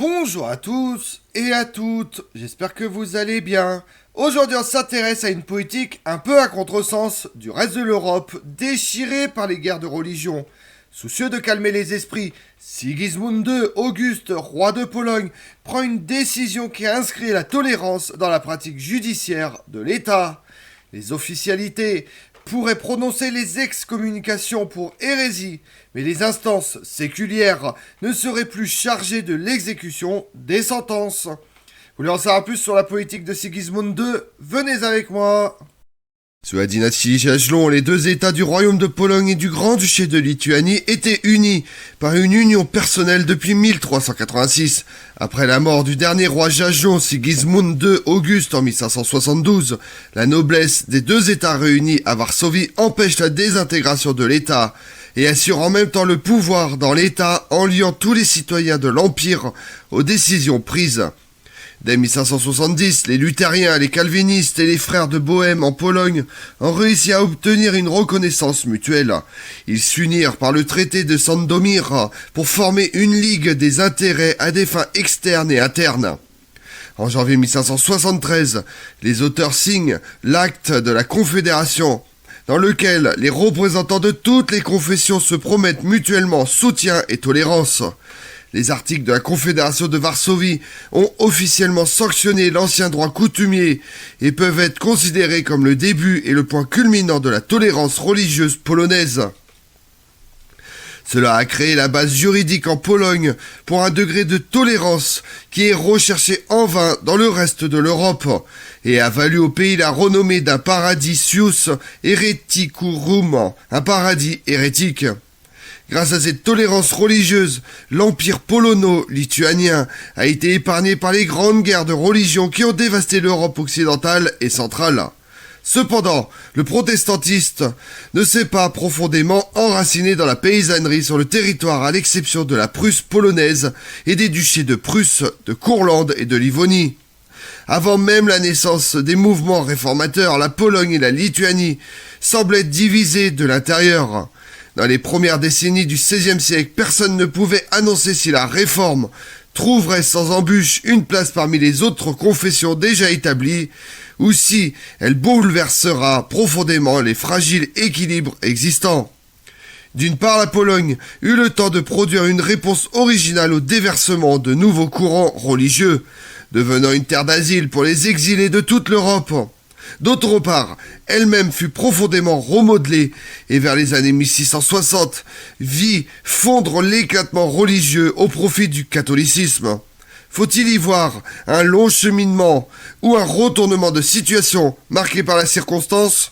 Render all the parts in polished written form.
Bonjour à tous et à toutes, j'espère que vous allez bien. Aujourd'hui on s'intéresse à une politique un peu à contresens du reste de l'Europe, déchirée par les guerres de religion. Soucieux de calmer les esprits, Sigismund II, Auguste, roi de Pologne, prend une décision qui inscrit la tolérance dans la pratique judiciaire de l'État. Les officialités pourraient prononcer les excommunications pour hérésie, mais les instances séculières ne seraient plus chargées de l'exécution des sentences. Vous voulez en savoir plus sur la politique de Sigismund II? Venez avec moi. Sous la dynastie Jagellon, les deux États du royaume de Pologne et du Grand-Duché de Lituanie étaient unis par une union personnelle depuis 1386. Après la mort du dernier roi Jagellon, Sigismund II Auguste en 1572, la noblesse des deux États réunis à Varsovie empêche la désintégration de l'État et assure en même temps le pouvoir dans l'État en liant tous les citoyens de l'Empire aux décisions prises. Dès 1570, les luthériens, les calvinistes et les frères de Bohême en Pologne ont réussi à obtenir une reconnaissance mutuelle. Ils s'unirent par le traité de Sandomir pour former une ligue des intérêts à des fins externes et internes. En janvier 1573, les auteurs signent l'acte de la Confédération, dans lequel les représentants de toutes les confessions se promettent mutuellement soutien et tolérance. Les articles de la Confédération de Varsovie ont officiellement sanctionné l'ancien droit coutumier et peuvent être considérés comme le début et le point culminant de la tolérance religieuse polonaise. Cela a créé la base juridique en Pologne pour un degré de tolérance qui est recherché en vain dans le reste de l'Europe et a valu au pays la renommée d'un paradisius hereticorum, un paradis hérétique. Grâce à cette tolérance religieuse, l'empire polono-lituanien a été épargné par les grandes guerres de religion qui ont dévasté l'Europe occidentale et centrale. Cependant, le protestantisme ne s'est pas profondément enraciné dans la paysannerie sur le territoire à l'exception de la Prusse polonaise et des duchés de Prusse, de Courlande et de Livonie. Avant même la naissance des mouvements réformateurs, la Pologne et la Lituanie semblaient divisées de l'intérieur. Dans les premières décennies du XVIe siècle, personne ne pouvait annoncer si la réforme trouverait sans embûche une place parmi les autres confessions déjà établies, ou si elle bouleversera profondément les fragiles équilibres existants. D'une part, la Pologne eut le temps de produire une réponse originale au déversement de nouveaux courants religieux, devenant une terre d'asile pour les exilés de toute l'Europe. D'autre part, elle-même fut profondément remodelée et vers les années 1660 vit fondre l'éclatement religieux au profit du catholicisme. Faut-il y voir un long cheminement ou un retournement de situation marqué par la circonstance?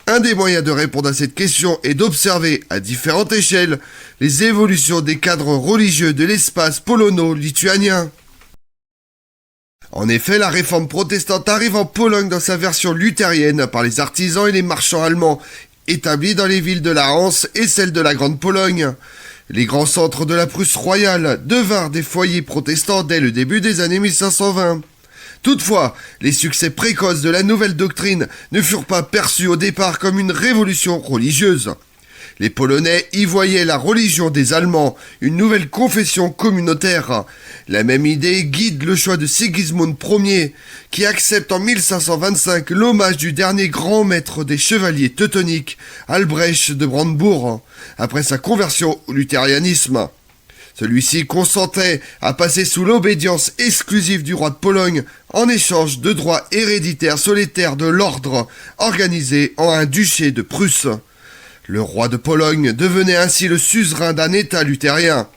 Un des moyens de répondre à cette question est d'observer à différentes échelles les évolutions des cadres religieux de l'espace polono-lituanien. En effet, la réforme protestante arrive en Pologne dans sa version luthérienne par les artisans et les marchands allemands établis dans les villes de la Hanse et celles de la Grande Pologne. Les grands centres de la Prusse royale devinrent des foyers protestants dès le début des années 1520. Toutefois, les succès précoces de la nouvelle doctrine ne furent pas perçus au départ comme une révolution religieuse. Les Polonais y voyaient la religion des Allemands, une nouvelle confession communautaire. La même idée guide le choix de Sigismund Ier, qui accepte en 1525 l'hommage du dernier grand maître des chevaliers teutoniques, Albrecht de Brandebourg, après sa conversion au luthérianisme. Celui-ci consentait à passer sous l'obédience exclusive du roi de Pologne en échange de droits héréditaires sur les terres de l'ordre, organisés en un duché de Prusse. Le roi de Pologne devenait ainsi le suzerain d'un État luthérien.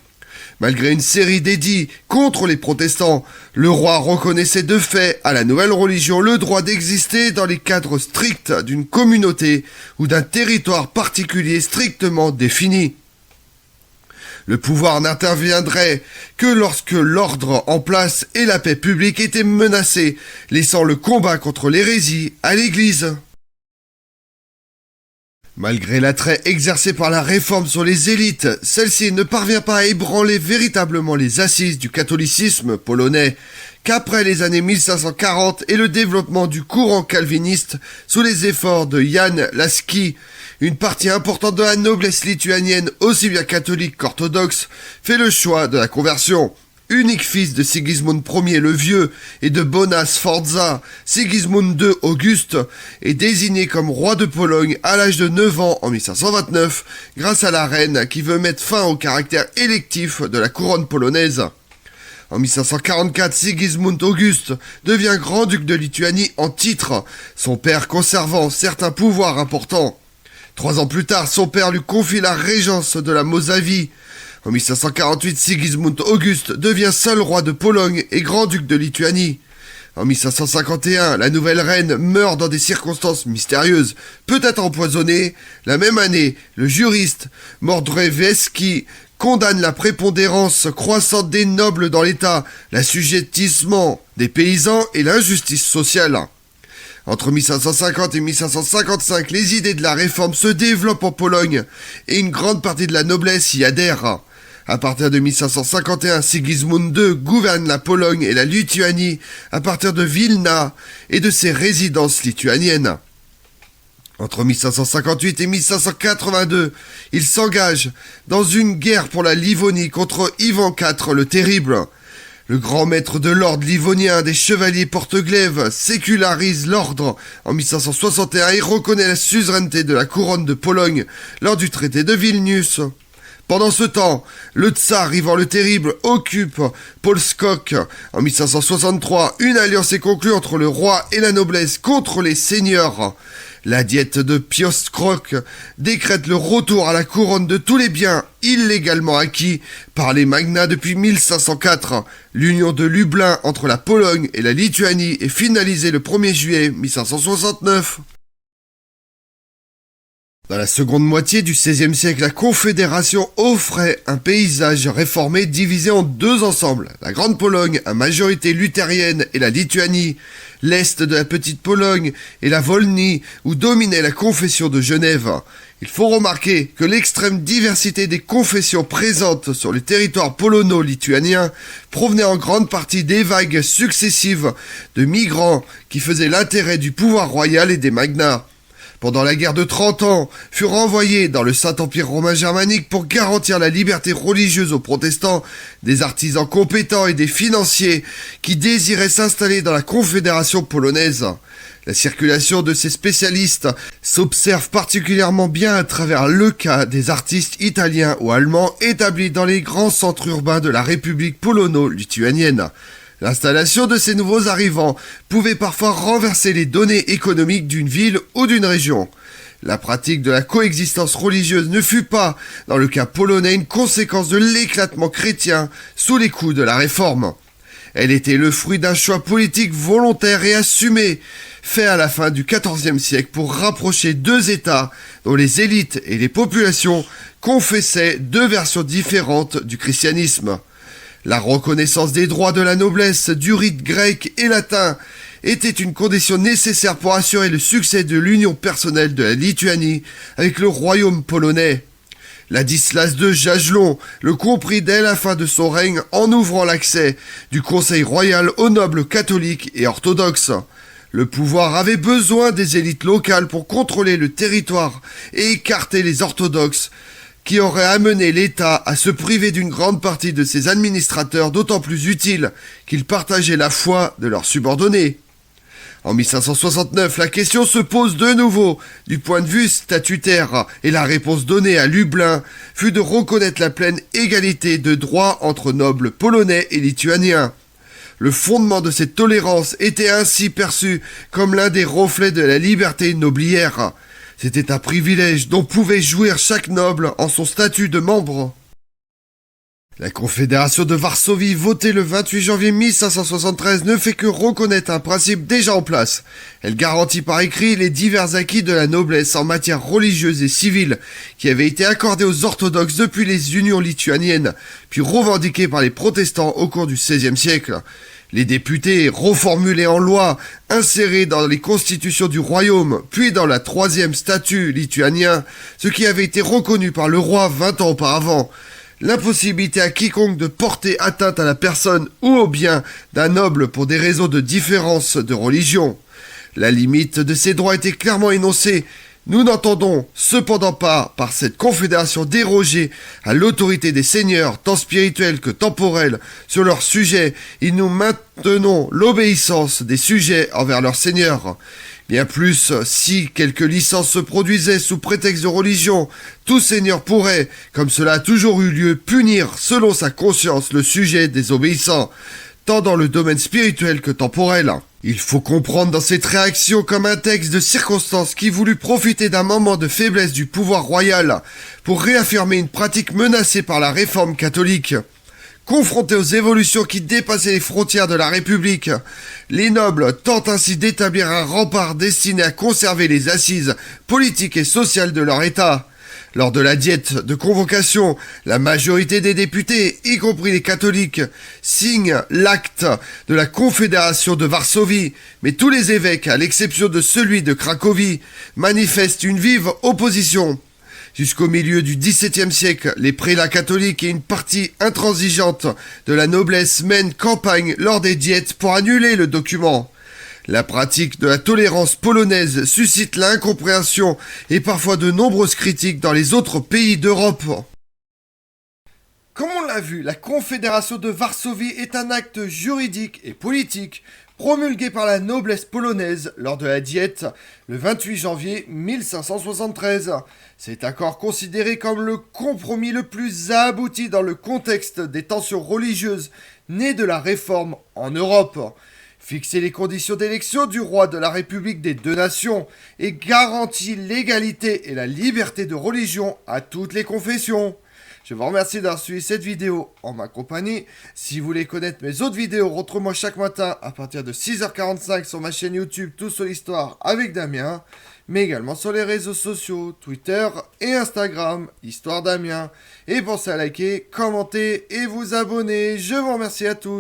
Malgré une série d'édits contre les protestants, le roi reconnaissait de fait à la nouvelle religion le droit d'exister dans les cadres stricts d'une communauté ou d'un territoire particulier strictement défini. Le pouvoir n'interviendrait que lorsque l'ordre en place et la paix publique étaient menacés, laissant le combat contre l'hérésie à l'Église. Malgré l'attrait exercé par la réforme sur les élites, celle-ci ne parvient pas à ébranler véritablement les assises du catholicisme polonais, qu'après les années 1540 et le développement du courant calviniste sous les efforts de Jan Laski, une partie importante de la noblesse lituanienne, aussi bien catholique qu'orthodoxe, fait le choix de la conversion. unique fils de Sigismund Ier le Vieux et de Bona Sforza, Sigismund II Auguste, est désigné comme roi de Pologne à l'âge de 9 ans en 1529, grâce à la reine qui veut mettre fin au caractère électif de la couronne polonaise. En 1544, Sigismund Auguste devient grand-duc de Lituanie en titre, son père conservant certains pouvoirs importants. 3 ans plus tard, son père lui confie la régence de la Mosavie. En 1548, Sigismund Auguste devient seul roi de Pologne et grand-duc de Lituanie. En 1551, la nouvelle reine meurt dans des circonstances mystérieuses, peut-être empoisonnée. La même année, le juriste Mordrzewski condamne la prépondérance croissante des nobles dans l'État, l'assujettissement des paysans et l'injustice sociale. Entre 1550 et 1555, les idées de la réforme se développent en Pologne et une grande partie de la noblesse y adhère. À partir de 1551, Sigismund II gouverne la Pologne et la Lituanie à partir de Vilna et de ses résidences lituaniennes. Entre 1558 et 1582, il s'engage dans une guerre pour la Livonie contre Ivan IV le Terrible. Le grand maître de l'ordre livonien des chevaliers porte-glaives sécularise l'ordre en 1561 et reconnaît la suzeraineté de la couronne de Pologne lors du traité de Vilnius. Pendant ce temps, le tsar Ivan le Terrible occupe Polskok. En 1563, une alliance est conclue entre le roi et la noblesse contre les seigneurs. La diète de Piotrków décrète le retour à la couronne de tous les biens illégalement acquis par les magnats depuis 1504. L'union de Lublin entre la Pologne et la Lituanie est finalisée le 1er juillet 1569. Dans la seconde moitié du XVIe siècle, la Confédération offrait un paysage réformé divisé en 2 ensembles. La Grande Pologne, à majorité luthérienne, et la Lituanie, l'Est de la Petite Pologne, et la Volhynie, où dominait la confession de Genève. Il faut remarquer que l'extrême diversité des confessions présentes sur le territoire polono-lituanien provenait en grande partie des vagues successives de migrants qui faisaient l'intérêt du pouvoir royal et des magnats. Pendant la guerre de 30 ans, furent envoyés dans le Saint-Empire romain germanique pour garantir la liberté religieuse aux protestants, des artisans compétents et des financiers qui désiraient s'installer dans la Confédération polonaise. La circulation de ces spécialistes s'observe particulièrement bien à travers le cas des artistes italiens ou allemands établis dans les grands centres urbains de la République polono-lituanienne. L'installation de ces nouveaux arrivants pouvait parfois renverser les données économiques d'une ville ou d'une région. La pratique de la coexistence religieuse ne fut pas, dans le cas polonais, une conséquence de l'éclatement chrétien sous les coups de la Réforme. Elle était le fruit d'un choix politique volontaire et assumé, fait à la fin du XIVe siècle pour rapprocher 2 États dont les élites et les populations confessaient 2 versions différentes du christianisme. La reconnaissance des droits de la noblesse, du rite grec et latin, était une condition nécessaire pour assurer le succès de l'union personnelle de la Lituanie avec le royaume polonais. Ladislas II Jagiellon le comprit dès la fin de son règne en ouvrant l'accès du conseil royal aux nobles catholiques et orthodoxes. Le pouvoir avait besoin des élites locales pour contrôler le territoire et écarter les orthodoxes, qui aurait amené l'État à se priver d'une grande partie de ses administrateurs, d'autant plus utiles qu'ils partageaient la foi de leurs subordonnés. En 1569, la question se pose de nouveau du point de vue statutaire et la réponse donnée à Lublin fut de reconnaître la pleine égalité de droits entre nobles polonais et lituaniens. Le fondement de cette tolérance était ainsi perçu comme l'un des reflets de la liberté nobiliaire. C'était un privilège dont pouvait jouir chaque noble en son statut de membre. La Confédération de Varsovie, votée le 28 janvier 1573, ne fait que reconnaître un principe déjà en place. Elle garantit par écrit les divers acquis de la noblesse en matière religieuse et civile qui avaient été accordés aux orthodoxes depuis les unions lituaniennes, puis revendiqués par les protestants au cours du XVIe siècle. Les députés, reformulés en loi, insérés dans les constitutions du royaume, puis dans la 3e statut lituanien, ce qui avait été reconnu par le roi 20 ans auparavant. L'impossibilité à quiconque de porter atteinte à la personne ou au bien d'un noble pour des raisons de différence de religion. La limite de ces droits était clairement énoncée. Nous n'entendons cependant pas, par cette confédération, déroger à l'autorité des seigneurs, tant spirituels que temporels, sur leurs sujets, et nous maintenons l'obéissance des sujets envers leurs seigneurs. Bien plus, si quelques licences se produisaient sous prétexte de religion, tout seigneur pourrait, comme cela a toujours eu lieu, punir selon sa conscience le sujet désobéissant, tant dans le domaine spirituel que temporel. Il faut comprendre dans cette réaction comme un texte de circonstance qui voulut profiter d'un moment de faiblesse du pouvoir royal pour réaffirmer une pratique menacée par la réforme catholique. Confrontés aux évolutions qui dépassaient les frontières de la République, les nobles tentent ainsi d'établir un rempart destiné à conserver les assises politiques et sociales de leur État. Lors de la diète de convocation, la majorité des députés, y compris les catholiques, signent l'acte de la Confédération de Varsovie, mais tous les évêques, à l'exception de celui de Cracovie, manifestent une vive opposition. Jusqu'au milieu du XVIIe siècle, les prélats catholiques et une partie intransigeante de la noblesse mènent campagne lors des diètes pour annuler le document. La pratique de la tolérance polonaise suscite l'incompréhension et parfois de nombreuses critiques dans les autres pays d'Europe. Comme on l'a vu, la Confédération de Varsovie est un acte juridique et politique promulgué par la noblesse polonaise lors de la diète le 28 janvier 1573. Cet accord considéré comme le compromis le plus abouti dans le contexte des tensions religieuses nées de la Réforme en Europe. Fixer les conditions d'élection du roi de la République des deux nations et garantit l'égalité et la liberté de religion à toutes les confessions. Je vous remercie d'avoir suivi cette vidéo en ma compagnie. Si vous voulez connaître mes autres vidéos, retrouvez-moi chaque matin à partir de 6h45 sur ma chaîne YouTube Tout sur l'Histoire avec Damien, mais également sur les réseaux sociaux, Twitter et Instagram, Histoire Damien. Et pensez à liker, commenter et vous abonner. Je vous remercie à tous.